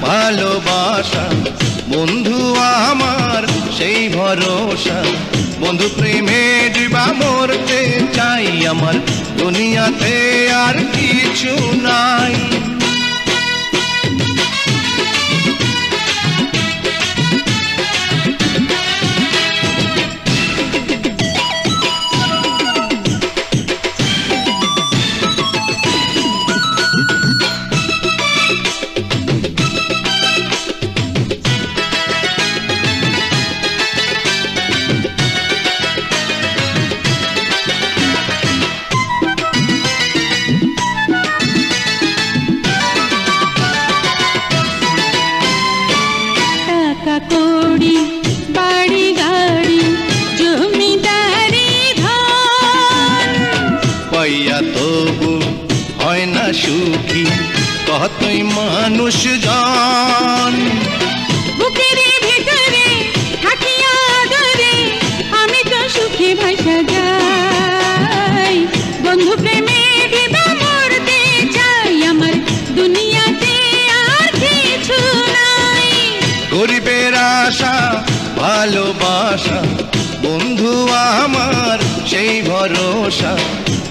ভালোবাসা বন্ধু আমার সেই ভরসা। বন্ধু প্রেমে ডুবা মরতে চাই, আমার দুনিয়াতে আর কিছু নাই। তবু হয় না সুখী কতই মানুষ জন। বুকের ভিতরে থাকিয়া ধরে আমি তো সুখী ভাষা যাই। বন্ধু প্রেমে ডুবা মরতে চাই, আমার দুনিয়াতে আর কিছু নাই। গরিবের আশা ভালোবাসা বন্ধু আমার সেই ভরসা।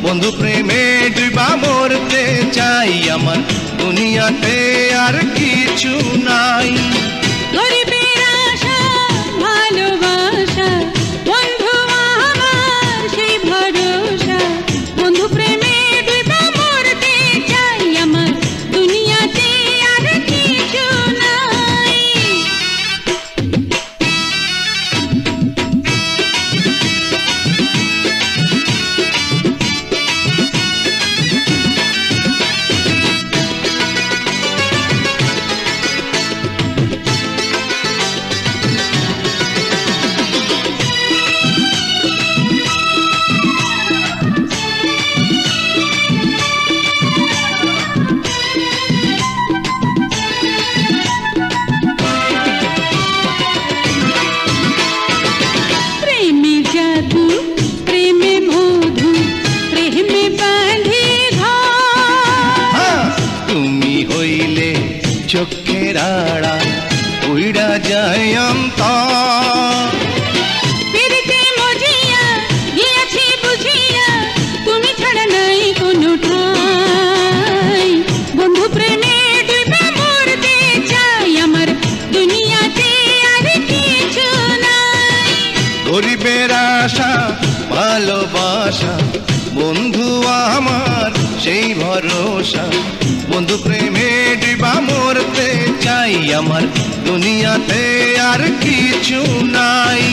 বন্ধু প্রেমে ডুবা মরতে চাই, আমার দুনিয়াতে আর কিছু নাই। গরিবের আশা ভালোবাসা বন্ধু আমার সেই ভরসা। বন্ধু প্রেমে ডুবা মরতে চাই, আমার দুনিয়াতে আর কিছু নাই। চোখের আড়াল উইড়া যায় অন্তর। পিরিতে মজিয়া গিয়াছি বুঝিয়া, তুমি ছাড়া নাই কোনো ঠাই। বন্ধু প্রেমে ডুবা মরতে চাই, আমার দুনিয়াতে আর কিছু নাই। গরিবের আশা ভালোবাসা বন্ধু আমার সেই ভরসা। বন্ধু প্রেমে ডুবা মরতে চাই, আমার দুনিয়াতে আর কিছু নাই।